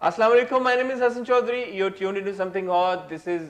Assalamu alaikum, my name is Hassan Chaudhary. You're tuned into something odd. This is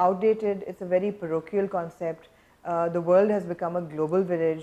outdated, it's a very parochial concept. The world has become a global village.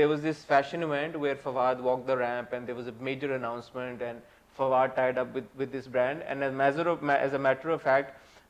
There was this fashion event where Fawad walked the ramp and there was a major announcement and Fawad tied up with this brand, and as a matter of fact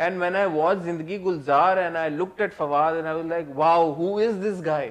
And when I was Zindagi Gulzar and I looked at Fawad and I was like, wow, who is this guy?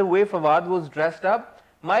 the way Fawad was dressed up, my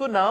So now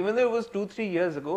even though it was 2-3 years ago.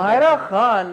Myra Khan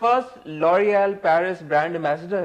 first L'Oreal Paris brand ambassador.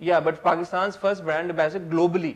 Yeah, but Pakistan's first brand ambassador globally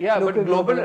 Yeah, but global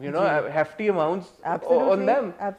you know hefty amounts on them.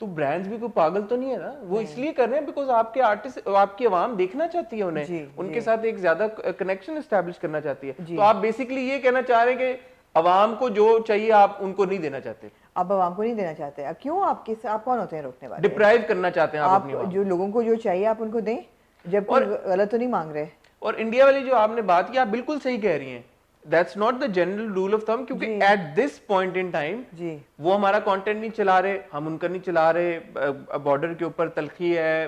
تو brands بھی کوئی پاگل تو نہیں ہے نا, وہ اس لیے کر رہے ہیں بیکاز آپ کے آرٹسٹ, آپ کی عوام دیکھنا چاہتی ہے انہیں, ان کے ساتھ ایک زیادہ کنیکشن اسٹیبلش کرنا چاہتی ہے. تو آپ بیسیکلی یہ کہنا چاہ رہے ہیں کہ عوام کو جو چاہیے آپ ان کو نہیں دینا چاہتے, آپ عوام کو نہیں دینا چاہتے. کیوں؟ آپ کون ہوتے ہیں روکنے والے؟ ڈپرائیو کرنا چاہتے ہیں آپ اپنی عوام, جو لوگوں کو جو چاہیے آپ ان کو دیں, جب کوئی غلط تو نہیں مانگ رہے. اور انڈیا والی جو آپ نے بات کی, آپ بالکل صحیح کہہ رہی ہیں, that's not the general rule of thumb, کیونکہ at this point in time وہ ہمارا کانٹینٹ نہیں چلا رہے, ہم ان کا نہیں چلا رہے, بارڈر کے اوپر تلخی ہے,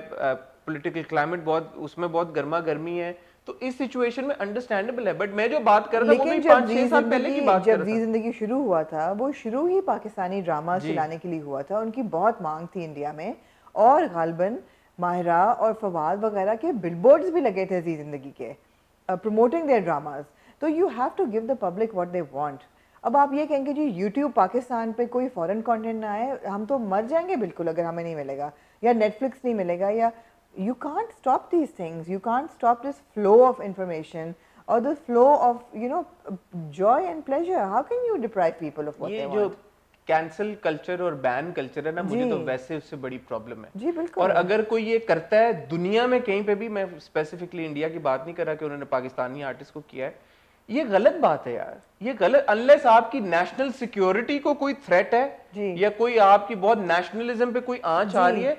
پولیٹیکل کلائمیٹ بہت, اس میں بہت گرما گرمی ہے, تو اس سچویشن میں انڈرسٹینڈیبل ہے. بٹ میں جو بات کر رہا تھا وہ بھی 5-6 سال پہلے کی بات کر رہا تھا. جب زی زندگی شروع ہوا تھا, وہ شروع ہی پاکستانی ڈراماز چلانے کے لیے ہوا تھا, ان کی بہت مانگ تھی انڈیا میں, اور غالباً ماہرہ اور فواد وغیرہ کے بل بورڈز بھی لگے تھے زی زندگی کے, promoting their dramas. تو you have to give the public what they want. اب آپ یہ کہیں گے جی یوٹیوب پاکستان پہ کوئی فورن کانٹینٹ نہ آئے, ہم تو مر جائیں گے بالکل اگر ہمیں نہیں ملے گا, یا نیٹ فلکس نہیں ملے گا, یا you can't stop these things, you can't stop this flow of information or the flow of joy and pleasure. How can you deprive people of what they want? یہ جو کینسل کلچر اور بین culture ہے نا, مجھے تو ویسے اس سے بڑی پرابلم ہے. جی بالکل. اور اگر کوئی یہ کرتا ہے دنیا میں کہیں پہ بھی, میں اسپیسیفکلی انڈیا کی بات نہیں کر رہا کہ انہوں نے پاکستانی آرٹسٹ کو کیا ہے, یہ غلط بات ہے یار, یہ غلط, انلیس آپ کی نیشنل سیکیورٹی کو کوئی تھریٹ ہے, یا کوئی آپ کی بہت نیشنلزم پہ کوئی آنچ آ رہی ہے.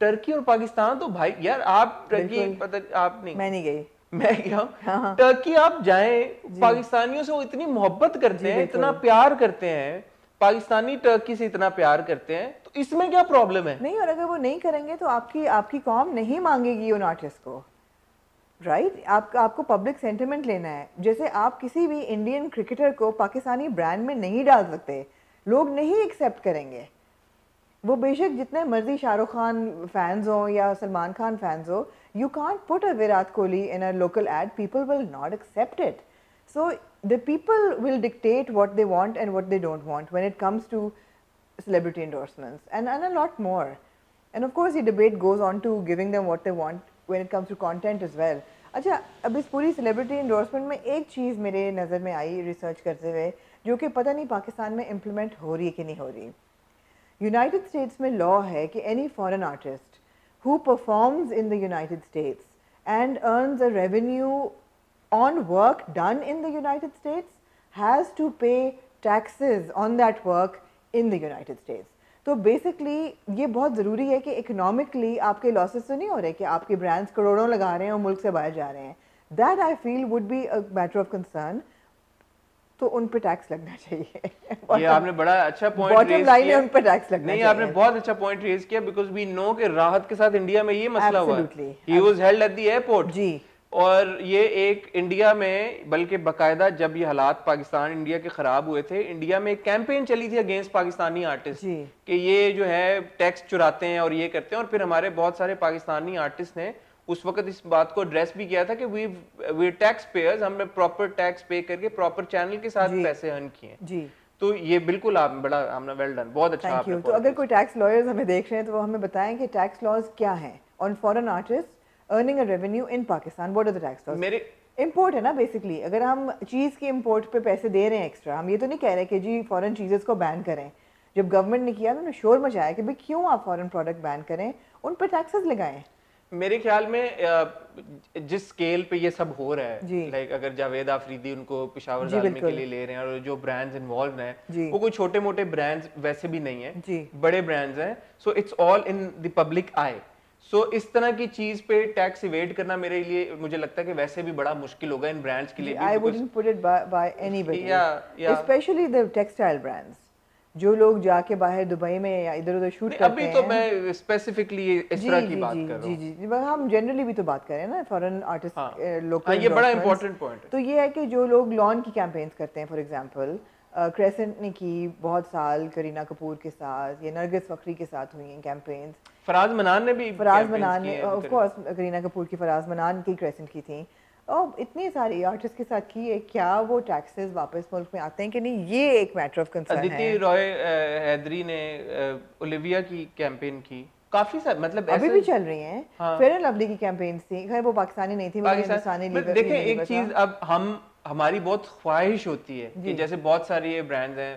ٹرکی اور پاکستان تو بھائی یار, آپ ٹرکی آپ نہیں, میں نہیں گئی, میں کیا ہوں, ٹرکی آپ جائیں, پاکستانیوں سے وہ اتنی محبت کرتے ہیں, اتنا پیار کرتے ہیں, پاکستانی ٹرکی سے اتنا پیار کرتے ہیں, تو اس میں کیا پرابلم ہے؟ نہیں, اور اگر وہ نہیں کریں گے تو آپ کی قوم نہیں مانگے گی ان آرٹسٹ کو, رائٹ. آپ کو پبلک سینٹیمنٹ لینا ہے. جیسے آپ کسی بھی انڈین کرکٹر کو پاکستانی برانڈ میں نہیں ڈال سکتے, لوگ نہیں ایکسیپٹ کریں گے. وہ بے شک جتنے مرضی شاہ رخ خان فینز ہوں یا سلمان خان فینز ہو, you can't put a Virat Kohli in a local ad, people will not accept it. So the people will dictate what they want and what they don't want when it comes to celebrity endorsements, and a lot more. And of course the debate goes on to giving them what they want when it comes to content as well. اچھا, اب اس پوری celebrity endorsement میں ایک چیز میرے نظر میں I research کرتے ہوئے, جو کہ پتہ نہیں پاکستان میں امپلیمنٹ ہو رہی ہے کہ نہیں ہو رہی. یونائٹڈ اسٹیٹس میں لا ہے کہ any foreign artist who performs in the United States and earns a revenue on work done in the United States has to pay taxes on that work in the United States. تو basically یہ بہت ضروری ہے کہ economically آپ کے losses تو نہیں ہو رہے کہ آپ کے برانڈس کروڑوں لگا رہے ہیں اور ملک سے باہر جا رہے ہیں. That I feel would be a matter of concern. تو ان پہ ٹیکس لگنا چاہیے. یہ آپ نے بڑا اچھا پوائنٹ ریز باٹم لائن ہے, ان پہ ٹیکس لگنا نہیں, آپ نے بہت اچھا پوائنٹ ریز کیا, بیکاز وی نو کہ راحت کے ساتھ انڈیا میں یہ مسئلہ ہوا ہے. He was held at the airport. جی. اور یہ ایک انڈیا میں, بلکہ باقاعدہ جب یہ حالات پاکستان انڈیا کے خراب ہوئے تھے, انڈیا میں ایک کیمپین چلی تھی اگینسٹ پاکستانی آرٹسٹ کہ یہ جو ہے ٹیکس چراتے ہیں اور یہ کرتے ہیں. اور پھر ہمارے بہت سارے پاکستانی آرٹسٹ نے اس وقت اس بات کو ایڈریس بھی کیا تھا کہ وی ٹیکس پیئرز, ہم نے پراپر ٹیکس پے کر کے پراپر چینل کے ساتھ پیسے ارن کیے. جی. تو یہ بالکل آپ بڑا, ہم نے ویل ڈن, بہت اچھا آپ نے. تو اگر کوئی ٹیکس لائرز ہمیں دیکھ رہے ہیں تو وہ ہمیں بتائیں کہ ٹیکس لاز کیا ہیں on foreign artist earning a revenue in Pakistan. What are the tax laws? میرے امپورٹ ہے نا بیسکلی. اگر ہم چیز کے امپورٹ پہ پیسے دے رہے ہیں ایکسٹرا, ہم یہ تو نہیں کہہ رہے کہ جی فورن چیزز کو بین کریں. جب گورنمنٹ نے کیا, انہوں نے شور مچایا کہ بھائی کیوں آپ فورن پروڈکٹ بین کریں, ان پہ ٹیکسز لگائیں. میرے خیال میں جس اسکیل پہ یہ سب ہو رہا ہے, لائک اگر جاوید آفریدی ان کو پشاور زلمی کے لیے لے رہے ہیں, اور جو برانڈز انوالوڈ ہیں وہ کوئی چھوٹے موٹے برانڈز ویسے بھی نہیں ہیں, بڑے برانڈز ہیں. So it's all in the public آئی. سو اس طرح کی چیز پہ ٹیکس ایویڈ کرنا میرے لیے, مجھے لگتا ہے کہ ویسے بھی بڑا مشکل ہوگا ان برانڈز کے لیے. I wouldn't put it by anybody, especially the textile brands. جو لوگ جا کے باہر دبئی میں یا ادھر ادھر شوٹ کرتے ہیں. ابھی تو میں اسپیسیفکلی اس طرح کی بات کر رہا ہوں. جی, ہم جنرلی بھی تو بات کر رہے ہیں نا فورن آرٹسٹ لوکل. یہ بڑا امپورٹنٹ پوائنٹ ہے. تو یہ ہے کہ جو لوگ لان کی کیمپینز کرتے ہیں, فار ایگزامپل کریسنٹ نے کی بہت سال کرینہ کپور کے ساتھ, یا نرگس فخری کے ساتھ ہوئی ہیں کیمپینز. فراز منان نے بھی, فراز منان نے آف کورس, کرینہ کپور کی فراز منان کی کریسنٹ کی تھیں, اور اتنی ساری آرٹسٹ کے ساتھ کی ہے. کیا وہ ٹیکسز واپس ملک میں آتے ہیں کہ نہیں, یہ ایک میٹر آف کنسرن ہے. ادیتی رائے حیدری نے اولیویا کی کیمپین کی, کافی سارے مطلب ابھی بھی چل رہی ہیں. فیئر اینڈ لولی کی کیمپینز تھی, خیر وہ پاکستانی نہیں تھی, وہ ہندوستانی. دیکھیں ایک چیز, اب ہماری بہت خواہش ہوتی ہے کہ جیسے بہت سارے یہ برانڈز ہیں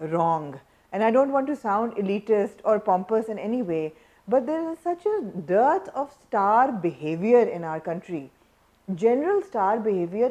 wrong and I don't want to sound elitist or pompous in any way, but there is such a dearth of star behavior in our country. General star behavior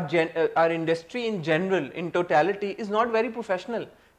our industry in general in totality is not very professional।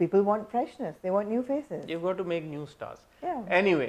People want freshness, they want new faces। You've got to make new stars। Yeah। Anyway,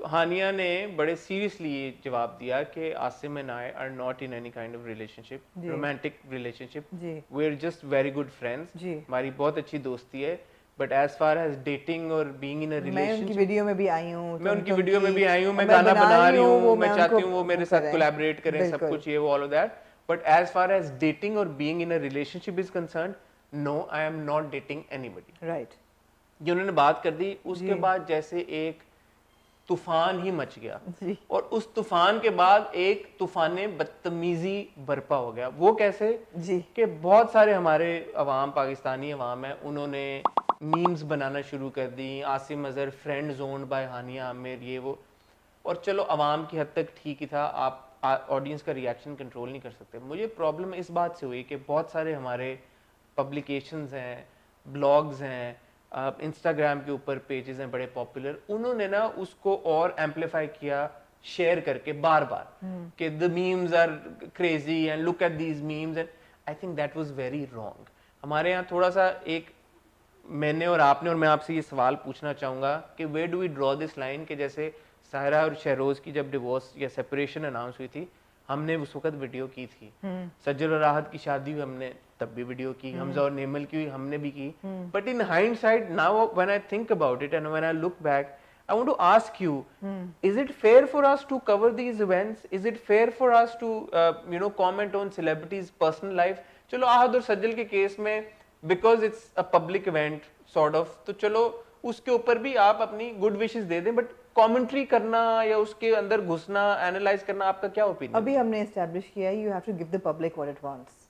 تو ہانیہ نے بڑے seriously یہ جواب دیا کہ Asim and I are not in any kind of relationship, romantic relationship, we are just very good friends, ہماری بہت اچھی دوستی ہے، but as far as dating or being in a میں ان ریلیشنشپ، کی ویڈیو میں بھی آئی ہوں، میں ان کی ویڈیو میں بھی آئی ہوں، میں گانا بنا رہی ہوں، میں چاہتی ہوں وہ میرے ساتھ کولیبریٹ کریں، سب کچھ یہ وہ all of that, but as far as dating or being in a relationship is concerned, no I am not dating anybody. Right. یہ انہوں نے بات کر دی. اس کے بعد جیسے ایک طوفان ہی مچ گیا اور اس طوفان کے بعد ایک طوفان بدتمیزی برپا ہو گیا. وہ کیسے کہ بہت سارے ہمارے عوام، پاکستانی عوام ہیں، انہوں نے میمز بنانا شروع کر دی، عاصم اظہر فرینڈ زونڈ بائی ہانیہ عامر، یہ وہ. اور چلو عوام کی حد تک ٹھیک ہی تھا، آپ آڈینس کا ریاکشن کنٹرول نہیں کر سکتے. مجھے پرابلم اس بات سے ہوئی کہ بہت سارے ہمارے پبلیکیشنز ہیں، بلاگز ہیں، انسٹاگرام کے اوپر پیجز ہیں بڑے پاپولر، انہوں نے نا اس کو اور ایمپلیفائی کیا شیئر کر کے بار بار کہ the memes are crazy and look at these memes, and I think that was very wrong. ہمارے یہاں تھوڑا سا ایک میں نے اور آپ نے، اور میں آپ سے یہ سوال پوچھنا چاہوں گا کہ where do we draw this line، کہ جیسے ساحرہ اور شہروز کی جب ڈیورس یا سیپریشن اناؤنس ہوئی تھی، ہم نے اس وقت ویڈیو کی تھی. سجل اور راحت کی شادی ہوئی، ہم نے تب بھی ویڈیو کی. حمزہ اور نیمل کی ہوئی، ہم نے بھی کی. But in hind side now when I think about it and when I look back, I want to ask you, is it fair for us to cover these events? Is it fair for us to comment on celebrities' personal life? چلو آہد اور سجل کے case میں because it's a public event sort of, تو چلو اس کے اوپر بھی آپ اپنی گڈ وشز دے دیں، بٹ کامنٹری کرنا یا اس کے اندر گھسنا، اینالائز کرنا، آپ کا کیا اوپینین؟ ابھی ہم نے اسٹیبلش کیا ہے you have to give the public what it wants.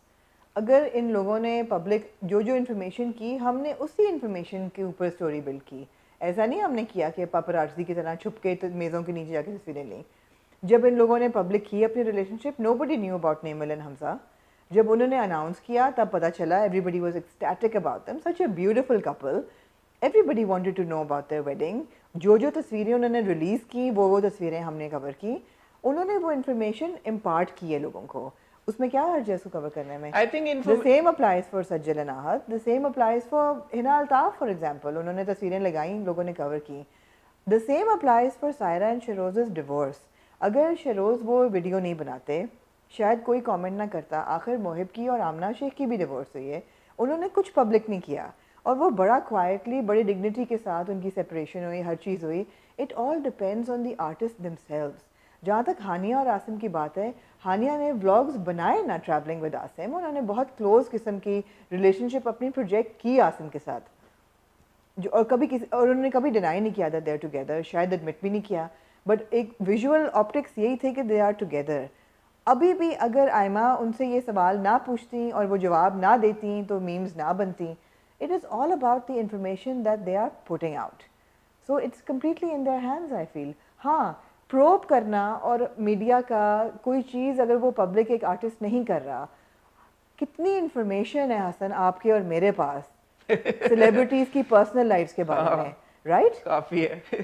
اگر ان لوگوں نے پبلک جو انفارمیشن کی، ہم نے اسی انفارمیشن کے اوپر اسٹوری بلڈ کی. ایسا نہیں ہم نے کیا کہ پاپرازی کی طرح چھپ کے میزوں کے نیچے جا کے تصویریں لیں. جب ان لوگوں نے پبلک کی اپنی relationship, nobody knew about Naimal and Hamza. جب انہوں نے اناؤنس کیا تب پتہ چلا، everybody was ecstatic about them, such a beautiful couple, everybody wanted to know about their wedding. جو تصویریں انہوں نے ریلیز کی وہ تصویریں ہم نے کور کی. انہوں نے وہ انفارمیشن امپارٹ کی ہے لوگوں کو، اس میں کیا حرج ہے اس کو کور کرنے میں؟ The same applies for Sajal and آہد, the same applies for ہنا الطاف for example. انہوں نے تصویریں لگائیں، لوگوں نے کور کی. The same applies for Saira and شہروز's divorce. اگر شہروز وہ ویڈیو نہیں بناتے، شاید کوئی کامنٹ نہ کرتا. آخر محب کی اور آمنہ شیخ کی بھی ڈیورس ہوئی ہے، انہوں نے کچھ پبلک نہیں کیا اور وہ بڑا کوائٹلی، بڑی ڈگنیٹی کے ساتھ ان کی سیپریشن ہوئی، ہر چیز ہوئی. It all depends on the artist themselves. جہاں تک ہانیہ اور عاصم کی بات ہے، ہانیہ نے ولاگز بنائے نا ٹریولنگ ود عاصم، انہوں نے بہت کلوز قسم کی ریلیشن شپ اپنی پروجیکٹ کی عاصم کے ساتھ، جو اور انہوں نے کبھی ڈینائی نہیں کیا دیٹ دے آر ٹوگیدر، شاید ایڈمٹ بھی نہیں کیا، بٹ ایک ویژول آپٹکس یہی تھے کہ دے آر ٹوگیدر. ابھی بھی اگر آئمہ ان سے یہ سوال نہ پوچھتی اور وہ جواب نہ دیتی تو میمز نہ بنتی. It is all about the information that they are putting out. So it's completely in their hands I feel. ہاں، پروب کرنا اور میڈیا کا کوئی چیز اگر وہ پبلک ایک آرٹسٹ نہیں کر رہا، کتنی انفارمیشن ہے حسن آپ کے اور میرے پاس سیلیبریٹیز کی پرسنل لائفز کے بارے میں، رائٹ؟ کافی ہے،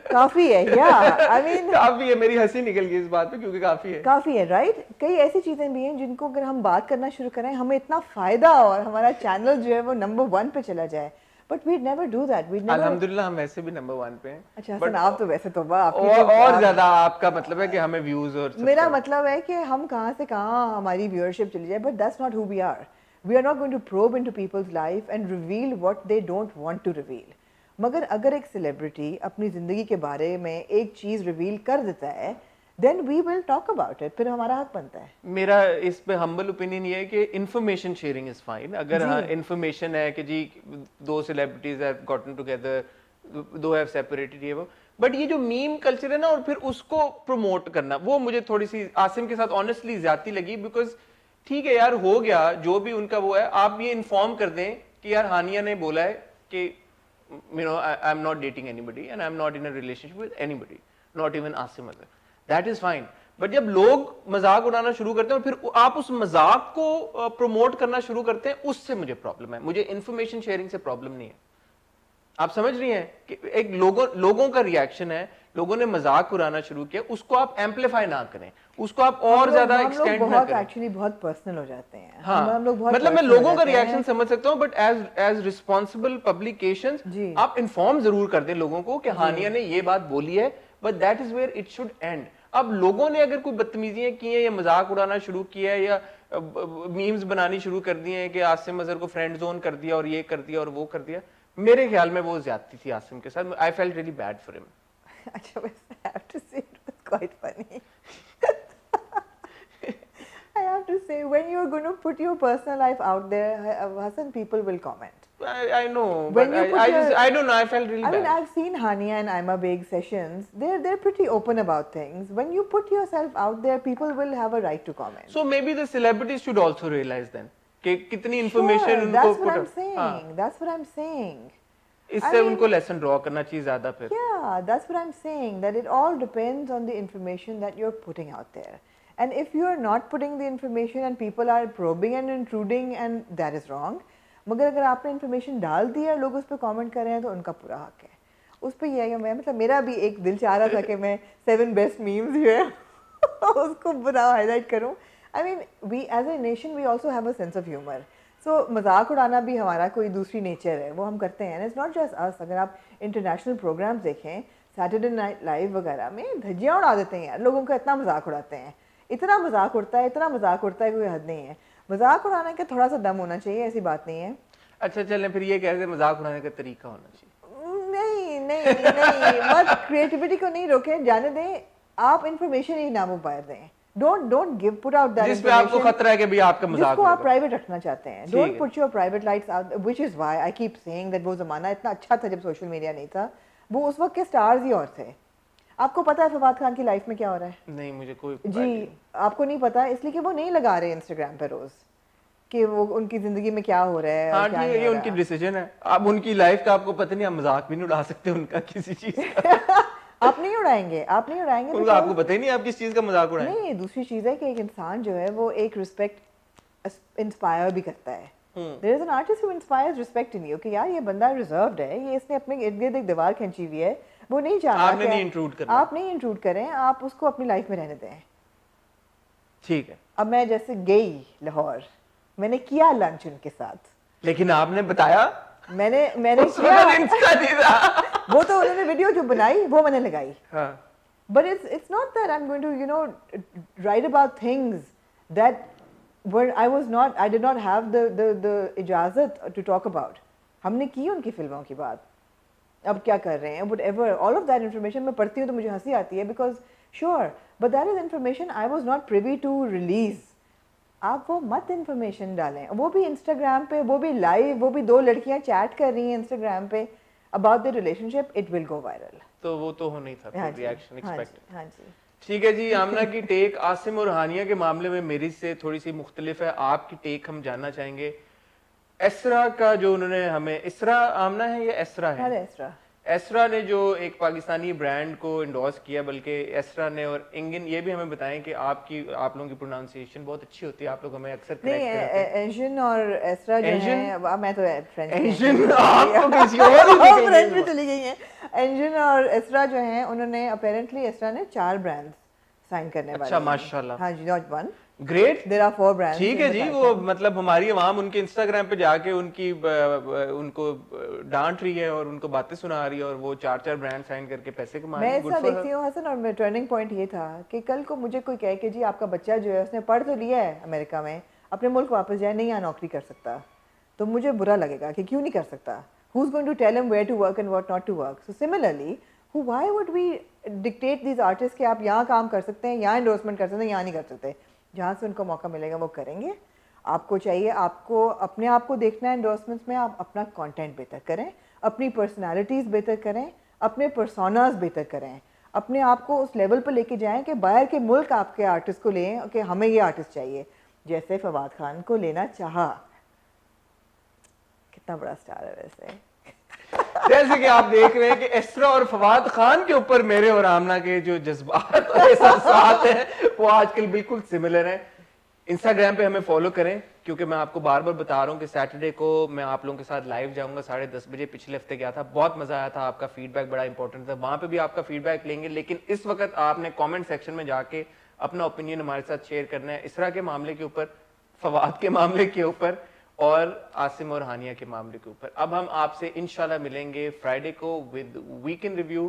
کافی ہے، یا آئی مین کافی ہے. میری ہنسی نکل گئی اس بات پہ کیونکہ کافی ہے، رائٹ. کئی ایسی چیزیں بھی ہیں جن کو اگر ہم بات کرنا شروع کریں ہمیں اتنا فائدہ اور ہمارا چینل جو ہے وہ نمبر 1 پہ چلا جائے. But we'd never do that. الحمدللہ ہم ویسے بھی نمبر 1 پہ ہیں. اچھا حسن، آپ تو ویسے توبہ، آپ اور زیادہ آپ کا مطلب ہے کہ ہمیں ویوز اور میرا مطلب ہے کہ ہم کہاں سے کہاں ہماری ویورشپ چلی جائے. But that's not who we are. We are not going to probe into people's life and reveal what they don't want to reveal. مگر اگر ایک سیلیبریٹی اپنی زندگی کے بارے میں ایک چیز ریویل کر دیتا ہے، دین وی ول ٹاک اباؤٹ اٹ، پھر ہمارا حق بنتا ہے. میرا اس پہ ہمبل اوپینین یہ ہے کہ انفارمیشن شیئرنگ از فائن. اگر انفارمیشن ہے کہ جی 2 celebrities have gotten together, 2 have separated, یہ وہ، بٹ یہ جو میم کلچر ہے نا اور پھر اس کو پروموٹ کرنا، وہ مجھے تھوڑی سی عاصم کے ساتھ آنیسٹلی زیادتی لگی. بیکاز ٹھیک ہے یار، ہو گیا جو بھی ان کا وہ ہے، آپ یہ انفارم کر دیں کہ یار ہانیہ نے بولا ہے کہ I am not dating anybody and I am not in a relationship with anybody, not even Asim Azhar. That is fine. But جب لوگ مذاق اڑانا شروع کرتے ہیں اور پھر آپ اس مذاق کو پروموٹ کرنا شروع کرتے ہیں، اس سے مجھے پرابلم ہے. مجھے انفارمیشن شیئرنگ سے پرابلم نہیں ہے. آپ سمجھ رہی ہیں کہ ایک لوگوں کا ریئیکشن ہے، لوگوں نے مذاق اڑانا شروع کیا، اس کو آپ ایمپلیفائی نہ کریں، اس کو آپ اور زیادہ ایکسٹینڈ نہ کریں. ایکچولی بہت پرسنل ہو جاتے ہیں. ہاں، مطلب میں لوگوں کا ریئیکشن سمجھ سکتا ہوں، بٹ ایز ریسپانسبل پبلیکیشنز آپ انفارم ضرور کر دیں لوگوں کو کہ ہانیہ نے یہ بات بولی ہے. but that is where it should end. اب لوگوں نے اگر کوئی بدتمیزیاں کی ہیں یا مذاق اڑانا شروع کیا ہے یا میمز بنانی شروع کر دی ہیں کہ عاصم اظہر کو فرینڈ زون کر دیا اور یہ کر دیا اور وہ کر دیا, میرے خیال میں وہ زیادتی تھی عاصم کے ساتھ. I felt really bad for him. اچھا, I have to say it was quite funny. I have to say, when you're going to put your personal life out there, Hassan, people will comment. I know, but I don't know, I felt really bad. I mean, I've seen Hania and Aima Baig sessions. They're pretty open about things. When you put yourself out there, people will have a right to comment. So maybe the celebrities should also realize then کہ کتنی information ان کو that's what I'm saying. That's what I'm saying. اس سے ان کو lesson ڈرا کرنا چاہیے زیادہ پھر. Yeah, that's what I'm saying, that it all depends on the information that you're putting out there. And if you're not putting the information and people are probing and intruding, and that is wrong. مگر اگر آپ نے information ڈال دی اور لوگ اس پہ comment کر رہے ہیں تو ان کا پورا حق ہے. اس پہ یہ ہے کہ میں مطلب میرا بھی ایک دل چاہ رہا تھا کہ میں 7 بیسٹ میمز جو ہے اس کو بنا ہائی لائٹ کروں. I mean we as a nation we also have a sense of humour. So مذاق اڑانا بھی ہمارا کوئی دوسری نیچر ہے, وہ ہم کرتے ہیں. اٹس ناٹ جسٹ اس. اگر آپ انٹرنیشنل پروگرامس دیکھیں, سیٹرڈے نائٹ لائیو وغیرہ میں دھجیاں اڑا دیتے ہیں یار, لوگوں کا اتنا مذاق اڑاتے ہیں, اتنا مذاق اڑتا ہے, اتنا مذاق اڑتا ہے, کوئی حد نہیں ہے. مذاق اڑانے کا تھوڑا سا دم ہونا چاہیے, ایسی بات نہیں ہے. اچھا چلیں پھر یہ کہتے ہیں مذاق اڑانے کا طریقہ ہونا چاہیے. نہیں, مت کریٹیوٹی کو نہیں روکیں, جانے دیں. آپ انفارمیشن ہی نہ موبائل دیں. Don't give put out that جس پہ آپ کو خطرہ ہے کہ بھی آپ کا مذاق جس کو آپ پرائیویٹ رکھنا چاہتے ہیں. Don't put your private lights out, which is why I keep saying that وہ زمانہ اتنا اچھا تھا جب سوشل میڈیا نہیں تھا. وہ اس وقت کے سٹارز ہی اور تھے. آپ کو پتا ہے فواد خان کی لائف میں کیا ہو رہا ہے؟ نہیں مجھے کوئی جی آپ کو نہیں پتا, اس لیے کہ وہ نہیں لگا رہے انسٹاگرام پہ روز کہ وہ ان کی زندگی میں کیا ہو رہا ہے. ہاں جی, یہ ان کی ڈیسیجن ہے. اب ان کی لائف کا آپ کو پتہ نہیں, آپ مذاق بھی نہیں اڑا سکتے ان کا کسی چیز کا. آپ نہیں اڑائیں گے, آپ نہیں اڑائیں گے, آپ کو پتہ ہی نہیں آپ کس چیز کا مذاق اڑائیں. نہیں, دوسری چیز ہے کہ ایک انسان جو ہے وہ ایک رسپیکٹ انسپائر بھی کرتا ہے. There is an artist who inspires respect in you کہ یار یہ بندہ ریزروڈ ہے, یہ اس نے اپنے ارد گرد ایک دیوار کھینچی ہوئی ہے, وہ نہیں چاہتا آپ نے نہیں انٹروڈ کرنا, آپ نہیں انٹروڈ کریں, آپ اس کو اپنی لائف میں رہنے دیں. ٹھیک ہے. اب میں جیسے گئی لاہور, میں نے کیا لنچ ان کے ساتھ, لیکن آپ نے بتایا میں نے کیا, وہ تو انہوں نے ویڈیو جو بنائی وہ میں نے لگائی. But it's not that I'm going to write about things that were I did not have the اجازت to talk about. ہم نے کی ان کی فلموں کی بات, اب کیا کر رہے ہیں, whatever, all of that information میں پڑھتی ہوں تو مجھے ہنسی آتی ہے, because sure, but that is information I was not privy to release. آپ وہ مت انفارمیشن ڈالیں, وہ بھی انسٹاگرام پہ, وہ بھی لائیو, وہ بھی 2 لڑکیاں چیٹ کر رہی ہیں انسٹاگرام پہ about their relationship, it will go viral. تو وہ تو ہونا ہی تھا, ریئیکشن ایکسپیکٹ. ہاں جی ٹھیک ہے جی. آمنہ کی ٹیک عاصم اور ہانیہ کے معاملے میں میری سے تھوڑی سی مختلف ہے. آپ کی ٹیک ہم جاننا چاہیں گے. اسرا کا جو انہوں نے ہمیں, اسرا آمنہ ہے یا اسرا ہے؟ اسرا نے جو ایک پاکستانی برانڈ کو انڈورس کیا, بلکہ اسرا نے اور انگن, یہ بھی ہمیں بتائیں کہ آپ لوگوں کی پروناؤنسیشن بہت اچھی ہوتی ہے, آپ لوگ ہمیں اکثر کریکٹ کرتے ہیں. انجن اور اسرا جو ہیں, میں تو انجن آپ کو کسی اور فرینچ میں چلی گئی ہیں. انجن اور اسرا جو ہیں, انہوں نے اپیرنٹلی اسرا نے 4 برانڈ سائن کرنے والے. اچھا ماشاءاللہ. ہاں جی, not one, great. There are 4 brand. ٹھیک ہے جی. وہ مطلب ہماری عوام ان کے انسٹاگرام پہ جا کے ان کو ڈانٹ رہی ہے اور ان کو باتیں سنا رہی ہے, اور وہ 4 برانڈ سائن کر کے پیسے کما رہی ہے. میں ایسا دیکھتی ہوں حسن, اور ٹرننگ پوائنٹ یہ تھا کہ کل کو مجھے کوئی کہے کہ جی آپ کا بچہ جو ہے اس نے پڑھ تو لیا ہے امریکہ میں, اپنے ملک واپس جائے, نہیں یہاں نوکری کر سکتا, تو مجھے برا لگے گا کہ کیوں نہیں کر سکتا. Who's going to tell him where to work and what not to work? So similarly, why would we dictate these artists کہ آپ یہاں کام کر سکتے ہیں, یہاں انڈورسمنٹ کر سکتے ہیں, یہاں نہیں کر سکتے. جہاں سے ان کو موقع ملے گا وہ کریں گے. آپ کو چاہیے, آپ کو اپنے آپ کو دیکھنا ہے انڈورسمنٹس میں, آپ اپنا کانٹینٹ بہتر کریں, اپنی پرسنالٹیز بہتر کریں, اپنے پرسوناز بہتر کریں, اپنے آپ کو اس لیول پہ لے کے جائیں کہ باہر کے ملک آپ کے آرٹسٹ کو لیں کہ ہمیں یہ آرٹسٹ چاہیے, جیسے فواد خان کو لینا چاہا. کتنا بڑا سٹار ہے ویسے. جیسے کہ آپ دیکھ رہے ہیں کہ اسرا اور فواد خان کے اوپر میرے اور آمنہ کے جو جذبات اور احساسات ہیں وہ آج کل بالکل سملر ہیں. انسٹاگرام پہ ہمیں فالو کریں, کیونکہ میں آپ کو بار بار بتا رہا ہوں کہ سیٹرڈے کو میں آپ لوگوں کے ساتھ لائیو جاؤں گا 10:30 بجے. پچھلے ہفتے گیا تھا, بہت مزہ آیا تھا, آپ کا فیڈ بیک بڑا امپورٹنٹ تھا, وہاں پہ بھی آپ کا فیڈ بیک لیں گے. لیکن اس وقت آپ نے کامنٹ سیکشن میں جا کے اپنا اوپینین ہمارے ساتھ شیئر کرنا ہے, اسرا کے معاملے کے اوپر, فواد کے معاملے کے اوپر اور عاصم اور ہانیہ کے معاملے کے اوپر. اب ہم آپ سے انشاءاللہ ملیں گے فرائیڈے کو ود ویکینڈ ریویو